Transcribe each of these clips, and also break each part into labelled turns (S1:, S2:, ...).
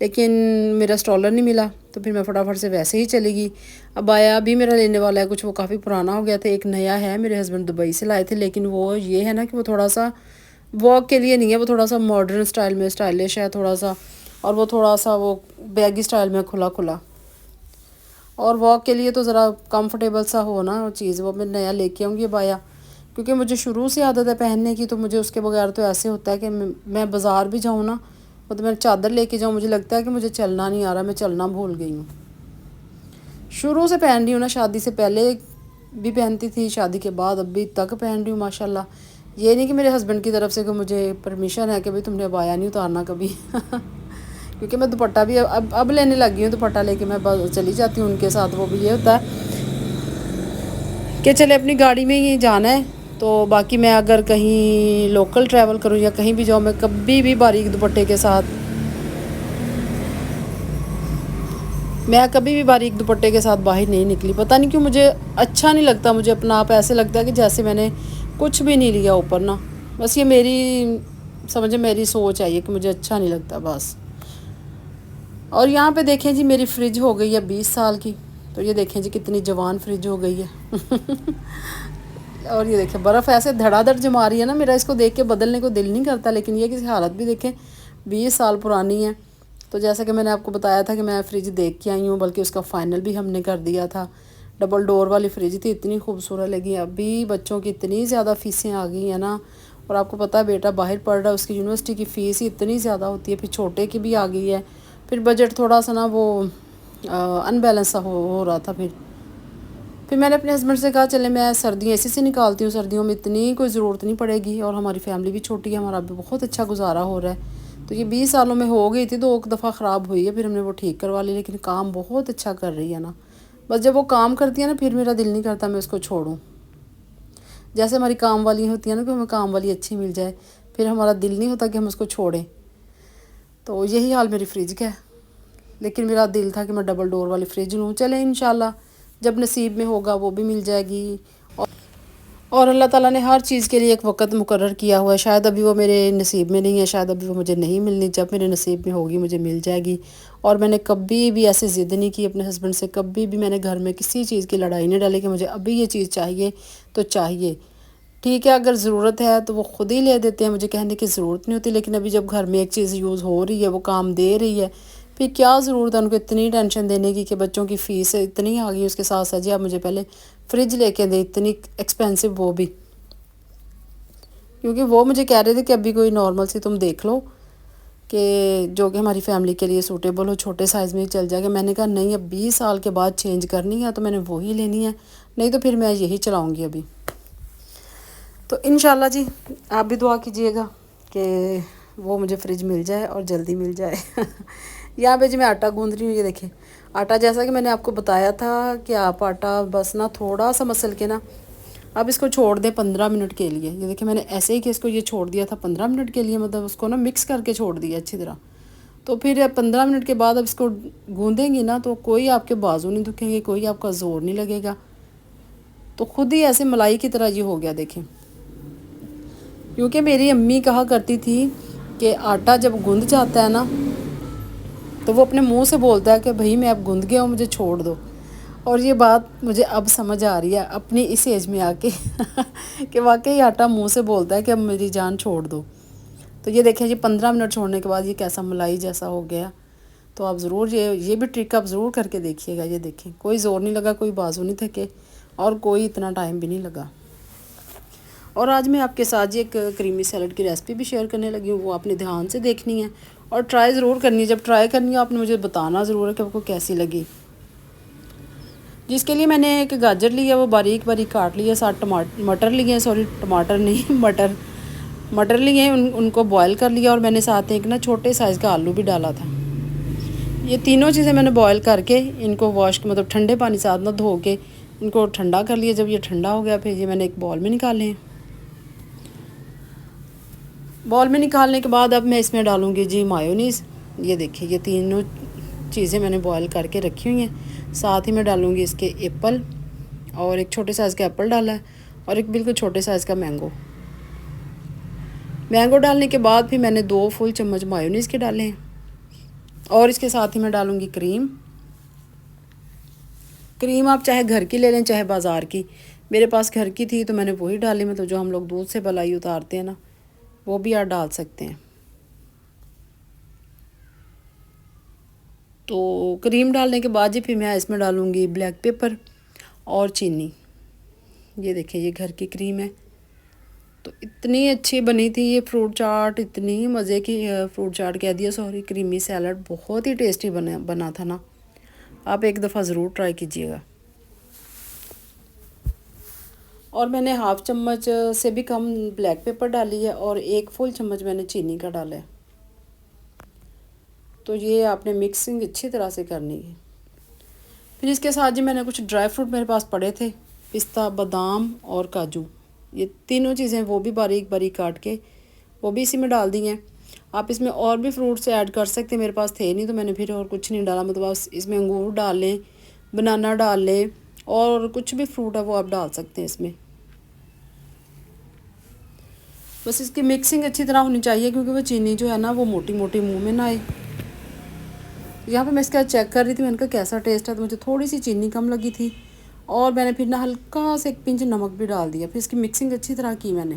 S1: لیکن میرا اسٹالر نہیں ملا، تو پھر میں فٹافٹ سے ویسے ہی چلی گئی۔ ابایا بھی میرا لینے والا ہے کچھ، وہ کافی پرانا ہو گیا تھا، ایک نیا ہے، میرے ہسبینڈ دبئی سے لائے تھے، لیکن وہ یہ ہے نا کہ وہ تھوڑا سا واک کے لیے نہیں ہے، وہ تھوڑا سا ماڈرن سٹائل میں اسٹائلش ہے تھوڑا سا، اور وہ تھوڑا سا وہ بیگی سٹائل میں کھلا کھلا، اور واک کے لیے تو ذرا کمفرٹیبل سا ہو نا چیز، وہ میں نیا لے کے آؤں گی ابایا، کیونکہ مجھے شروع سے عادت ہے پہننے کی، تو مجھے اس کے بغیر تو ایسے ہوتا ہے کہ میں بازار بھی جاؤں نا، وہ تو میں چادر لے کے جاؤں، مجھے لگتا ہے کہ مجھے چلنا نہیں آ رہا، میں چلنا بھول گئی ہوں۔ شروع سے پہن رہی ہوں نا، شادی سے پہلے بھی پہنتی تھی، شادی کے بعد ابھی تک پہن رہی ہوں ماشاءاللہ۔ یہ نہیں کہ میرے ہسبینڈ کی طرف سے کہ مجھے پرمیشن ہے کہ بھئی تم نے ابایا نہیں اتارنا کبھی کیونکہ میں دوپٹہ بھی اب لینے لگی ہوں، دوپٹہ لے کے میں چلی جاتی ہوں ان کے ساتھ، وہ بھی یہ ہوتا ہے کہ چلے اپنی گاڑی میں ہی جانا ہے، تو باقی میں اگر کہیں لوکل ٹریول کروں یا کہیں بھی جاؤں، میں کبھی بھی باریک دوپٹے کے ساتھ باہر نہیں نکلی، پتہ نہیں کیوں مجھے اچھا نہیں لگتا، مجھے اپنا آپ ایسے لگتا ہے کہ جیسے میں نے کچھ بھی نہیں لیا اوپر نا، بس یہ میری سمجھے میری سوچ ہے یہ کہ مجھے اچھا نہیں لگتا بس۔ اور یہاں پہ دیکھیں جی میری فریج ہو گئی ہے 20 سال کی، تو یہ دیکھیں جی کتنی جوان فریج ہو گئی ہے اور یہ دیکھیں برف ایسے دھڑا دھڑ جما رہی ہے نا، میرا اس کو دیکھ کے بدلنے کو دل نہیں کرتا، لیکن یہ کسی حالت بھی دیکھیں 20 سال پرانی ہے۔ تو جیسا کہ میں نے آپ کو بتایا تھا کہ میں فریج دیکھ کے آئی ہوں، بلکہ اس کا فائنل بھی ہم نے کر دیا تھا، ڈبل ڈور والی فریج تھی، اتنی خوبصورت لگی، ابھی بچوں کی اتنی زیادہ فیسیں آ گئی ہیں نا، اور آپ کو پتہ ہے بیٹا باہر پڑھ رہا ہے، اس کی یونیورسٹی کی فیس ہی اتنی زیادہ ہوتی ہے، پھر چھوٹے کی بھی آ گئی ہے، پھر بجٹ تھوڑا سا نا وہ ان بیلنس سا ہو رہا تھا۔ پھر میں نے اپنے ہسبینڈ سے کہا چلے میں سردیاں اسی سے نکالتی ہوں، سردیوں میں اتنی کوئی ضرورت نہیں پڑے گی، اور ہماری فیملی بھی چھوٹی ہے، ہمارا بھی بہت اچھا گزارا ہو رہا ہے۔ تو یہ 20 سالوں میں ہو گئی تھی، 2 دفعہ خراب ہوئی ہے، پھر ہم نے وہ ٹھیک کروا لی، لیکن کام بہت اچھا کر رہی ہے نا، بس جب وہ کام کرتی ہے نا پھر میرا دل نہیں کرتا میں اس کو چھوڑوں، جیسے ہماری کام والی ہوتی ہے نا کہ ہمیں کام والی اچھی مل جائے، پھر ہمارا دل نہیں ہوتا کہ ہم اس کو چھوڑیں۔ تو یہی حال میری فریج کا ہے، لیکن میرا دل تھا کہ میں ڈبل ڈور والی فریج لوں، چلیں انشاءاللہ جب نصیب میں ہوگا وہ بھی مل جائے گی، اور اللہ تعالیٰ نے ہر چیز کے لیے ایک وقت مقرر کیا ہوا ہے، شاید ابھی وہ میرے نصیب میں نہیں ہے، شاید ابھی وہ مجھے نہیں ملنی، جب میرے نصیب میں ہوگی مجھے مل جائے گی۔ اور میں نے کبھی بھی ایسے ضد نہیں کی اپنے ہسبینڈ سے، کبھی بھی میں نے گھر میں کسی چیز کی لڑائی نہیں ڈالی کہ مجھے ابھی یہ چیز چاہیے تو چاہیے، ٹھیک ہے اگر ضرورت ہے تو وہ خود ہی لے دیتے ہیں، مجھے کہنے کی ضرورت نہیں ہوتی، لیکن ابھی جب گھر میں ایک چیز یوز ہو رہی ہے، وہ کام دے رہی ہے، پھر کیا ضرورت ہے ان کو اتنی ٹینشن دینے کی کہ بچوں کی فیس اتنی آ گئی، اس کے ساتھ ساتھ جی آپ مجھے پہلے فریج لے کے دیں، اتنی ایکسپینسو وہ بھی، کیونکہ وہ مجھے کہہ رہے تھے کہ ابھی کوئی نارمل سی تم دیکھ لو کہ جو کہ ہماری فیملی کے لیے سوٹیبل ہو، چھوٹے سائز میں ہی چل جائے گا۔ میں نے کہا نہیں، اب 20 سال کے بعد چینج کرنی ہے تو میں نے وہی لینی ہے، نہیں تو پھر میں یہی چلاؤں گی ابھی۔ تو انشاءاللہ جی آپ بھی دعا کیجئے گا کہ وہ مجھے فریج مل جائے اور جلدی مل جائے یہاں پہ جی میں آٹا گوندھ رہی ہوں، یہ دیکھیں آٹا جیسا کہ میں نے آپ کو بتایا تھا کہ آپ آٹا بس نا تھوڑا سا مسل کے نا اب اس کو چھوڑ دیں 15 منٹ کے لیے، یہ دیکھیں میں نے ایسے ہی کہ اس کو یہ چھوڑ دیا تھا 15 منٹ کے لیے، مطلب اس کو نا مکس کر کے چھوڑ دیا اچھی طرح، تو پھر 15 منٹ کے بعد اب اس کو گوندیں گی نا تو کوئی آپ کے بازو نہیں دکھیں گے، کوئی آپ کا زور نہیں لگے گا، تو خود ہی ایسے ملائی کی طرح یہ ہو گیا دیکھیں۔ کیونکہ میری امی کہا کرتی تھی کہ آٹا جب گوندھ جاتا ہے نا تو وہ اپنے منہ سے بولتا ہے کہ بھئی میں اب گوندھ گیا ہوں مجھے چھوڑ دو، اور یہ بات مجھے اب سمجھ آ رہی ہے اپنی اس ایج میں آ کے کہ واقعی آٹا منہ سے بولتا ہے کہ اب میری جان چھوڑ دو۔ تو یہ دیکھیں جی 15 منٹ چھوڑنے کے بعد یہ کیسا ملائی جیسا ہو گیا، تو آپ ضرور یہ بھی ٹرک آپ ضرور کر کے دیکھیے گا، یہ دیکھیں کوئی زور نہیں لگا، کوئی بازو نہیں تھکے، اور کوئی اتنا ٹائم بھی نہیں لگا۔ اور آج میں آپ کے ساتھ جی ایک کریمی سیلڈ کی ریسپی بھی شیئر کرنے لگی ہوں، وہ آپ نے دھیان سے دیکھنی ہے اور ٹرائی ضرور کرنی ہے، جب ٹرائی کرنی ہے آپ نے مجھے بتانا ضرور ہے کہ آپ کو کیسی لگی۔ جس کے لیے میں نے ایک گاجر لی ہے، وہ باریک باریک کاٹ لی ہے، ساتھ مٹر لیے ہیں، سوری ٹماٹر نہیں مٹر لیے ہیں، ان کو بوائل کر لیا، اور میں نے ساتھ ایک نا چھوٹے سائز کا آلو بھی ڈالا تھا۔ یہ تینوں چیزیں میں نے بوائل کر کے ان کو مطلب ٹھنڈے پانی سے نہ دھو کے ان کو ٹھنڈا کر لیا، جب یہ ٹھنڈا ہو گیا پھر یہ میں نے ایک بول میں نکالے ہیں۔ بول میں نکالنے کے بعد اب میں اس میں ڈالوں گی جی مایونیز، یہ دیکھیں یہ تینوں چیزیں میں نے بوائل کر کے رکھی ہوئی ہیں، ساتھ ہی میں ڈالوں گی اس کے ایپل، اور ایک چھوٹے سائز کا ایپل ڈالا ہے، اور ایک بالکل چھوٹے سائز کا مینگو ڈالنے کے بعد پھر میں نے 2 فل چمچ مایونیز کے ڈالے ہیں، اور اس کے ساتھ ہی میں ڈالوں گی کریم۔ کریم آپ چاہے گھر کی لے لیں چاہے بازار کی، میرے پاس گھر کی تھی تو میں نے وہی ڈالی، مطلب جو ہم لوگ دودھ سے بلائی اتارتے ہیں نا، وہ بھی آپ ڈال سکتے ہیں۔ تو کریم ڈالنے کے بعد جی پھر میں اس میں ڈالوں گی بلیک پیپر اور چینی۔ یہ دیکھیں یہ گھر کی کریم ہے، تو اتنی اچھی بنی تھی یہ فروٹ چاٹ، اتنی مزے کی فروٹ چاٹ کہہ دیا سوری، کریمی سیلڈ بہت ہی ٹیسٹی بنا تھا نا، آپ ایک دفعہ ضرور ٹرائی کیجیے گا۔ اور میں نے ہاف چمچ سے بھی کم بلیک پیپر ڈالی ہے اور 1 فل چمچ میں نے چینی کا ڈالا ہے۔ تو یہ آپ نے مکسنگ اچھی طرح سے کرنی ہے۔ پھر اس کے ساتھ جی میں نے کچھ ڈرائی فروٹ میرے پاس پڑے تھے، پستہ، بادام اور کاجو، یہ تینوں چیزیں وہ بھی باریک باریک کاٹ کے وہ بھی اسی میں ڈال دی ہیں۔ آپ اس میں اور بھی فروٹس ایڈ کر سکتے ہیں، میرے پاس تھے نہیں تو میں نے پھر اور کچھ نہیں ڈالا، مطلب اس میں انگور ڈال لیں، بنانا ڈال لیں، اور کچھ بھی فروٹ ہے وہ آپ ڈال سکتے ہیں اس میں۔ بس اس کی مکسنگ اچھی طرح ہونی چاہیے کیونکہ وہ چینی جو ہے نا وہ موٹی موٹی منہ میں نہ آئے۔ یہاں پہ میں اس کا چیک کر رہی تھی، میں نے کہا کیسا ٹیسٹ ہے، تو مجھے تھوڑی سی چینی کم لگی تھی، اور میں نے پھر نہ ہلکا سے 1 پنچ نمک بھی ڈال دیا، پھر اس کی مکسنگ اچھی طرح کی میں نے۔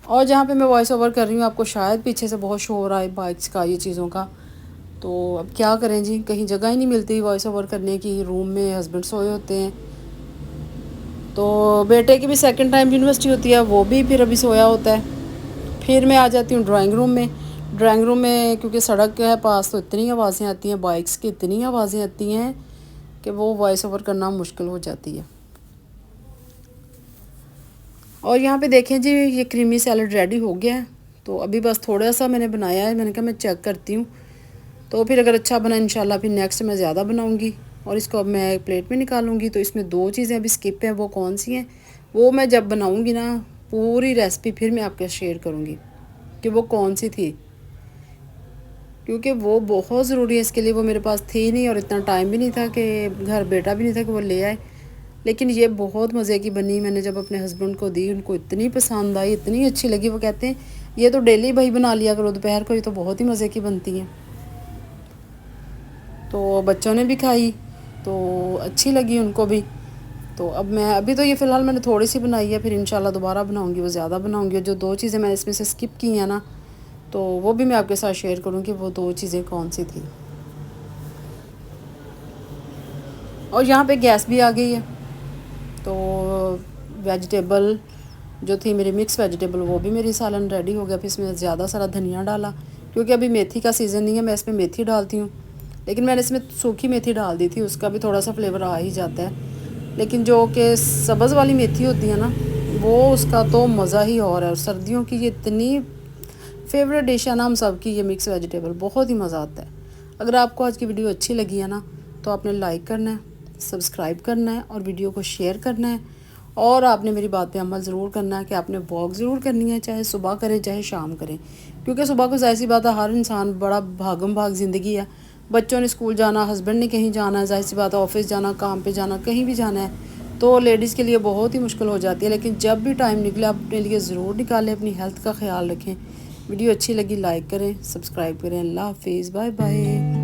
S1: اور جہاں پہ میں وائس اوور کر رہی ہوں آپ کو شاید پیچھے سے بہت شور آئے بائکس کا، یہ چیزوں کا، تو اب کیا کریں جی، کہیں جگہ ہی نہیں ملتی وائس اوور کرنے کی، روم میں ہسبینڈ سوئے ہوتے ہیں، تو بیٹے کی بھی سیکنڈ ٹائم یونیورسٹی ہوتی ہے، وہ بھی پھر ابھی سویا ہوتا ہے۔ پھر میں آ جاتی ہوں ڈرائنگ روم میں۔ ڈرائنگ روم میں کیونکہ سڑک ہے پاس تو اتنی آوازیں آتی ہیں، بائکس کی اتنی آوازیں آتی ہیں کہ وہ وائس اوور کرنا مشکل ہو جاتی ہے۔ اور یہاں پہ دیکھیں جی یہ کریمی سیلڈ ریڈی ہو گیا ہے، تو ابھی بس تھوڑا سا میں نے بنایا ہے، میں نے کہا میں چیک کرتی ہوں، تو پھر اگر اچھا بنا انشاءاللہ پھر نیکسٹ میں زیادہ بناؤں گی، اور اس کو اب میں ایک پلیٹ میں نکالوں گی۔ تو اس میں 2 چیزیں ابھی سکپ ہیں، وہ کون سی ہیں وہ میں جب بناؤں گی نا پوری ریسپی پھر میں آپ کے شیئر کروں گی کہ وہ کون سی تھی، کیونکہ وہ بہت ضروری ہے اس کے لیے، وہ میرے پاس تھی نہیں اور اتنا ٹائم بھی نہیں تھا کہ گھر بیٹا بھی نہیں تھا کہ وہ لے آئے، لیکن یہ بہت مزے کی بنی، میں نے جب اپنے ہسبینڈ کو دی ان کو اتنی پسند آئی، اتنی اچھی لگی، وہ کہتے ہیں یہ تو ڈیلی بھائی بنا لیا کرو دوپہر کو، یہ تو بہت ہی مزے کی بنتی ہیں۔ تو بچوں نے بھی کھائی تو اچھی لگی ان کو بھی، تو اب میں ابھی تو یہ فی الحال میں نے تھوڑی سی بنائی ہے، پھر انشاءاللہ دوبارہ بناؤں گی، وہ زیادہ بناؤں گی، جو 2 چیزیں میں نے اس میں سے سکپ کی ہیں نا تو وہ بھی میں آپ کے ساتھ شیئر کروں کہ وہ 2 چیزیں کون سی تھیں۔ اور یہاں پہ گیس بھی آ گئی ہے، تو ویجیٹیبل جو تھی میری مکس ویجیٹیبل وہ بھی میری سالن ریڈی ہو گیا، پھر اس میں زیادہ سارا دھنیا ڈالا کیونکہ ابھی میتھی کا سیزن نہیں ہے، میں اس میں میتھی ڈالتی ہوں، لیکن میں نے اس میں سوکھی میتھی ڈال دی تھی، اس کا بھی تھوڑا سا فلیور آ ہی جاتا ہے، لیکن جو کہ سبز والی میتھی ہوتی ہے نا وہ اس کا تو مزہ ہی اور ہے، اور سردیوں کی یہ اتنی فیوریٹ ڈش ہے نا ہم سب کی، یہ مکس ویجیٹیبل بہت ہی مزہ آتا ہے۔ اگر آپ کو آج کی ویڈیو اچھی لگی ہے نا تو آپ نے لائک کرنا ہے، سبسکرائب کرنا ہے اور ویڈیو کو شیئر کرنا ہے، اور آپ نے میری بات پہ عمل ضرور کرنا ہے کہ آپ نے واک ضرور کرنی ہے، چاہے صبح کریں چاہے شام کریں، کیونکہ صبح کو ظاہر سی بات ہے ہر انسان بڑا بھاگم بھاگ زندگی ہے، بچوں نے اسکول جانا، ہسبینڈ نے کہیں جانا ہے، ظاہر سی بات ہے آفس جانا، کام پہ جانا، کہیں بھی جانا ہے، تو لیڈیز کے لیے بہت ہی مشکل ہو جاتی ہے، لیکن جب بھی ٹائم نکلے آپ اپنے لیے ضرور نکالیں، اپنی ہیلتھ کا خیال رکھیں۔ ویڈیو اچھی لگی لائک کریں، سبسکرائب کریں۔ اللہ حافظ، بائے بائے۔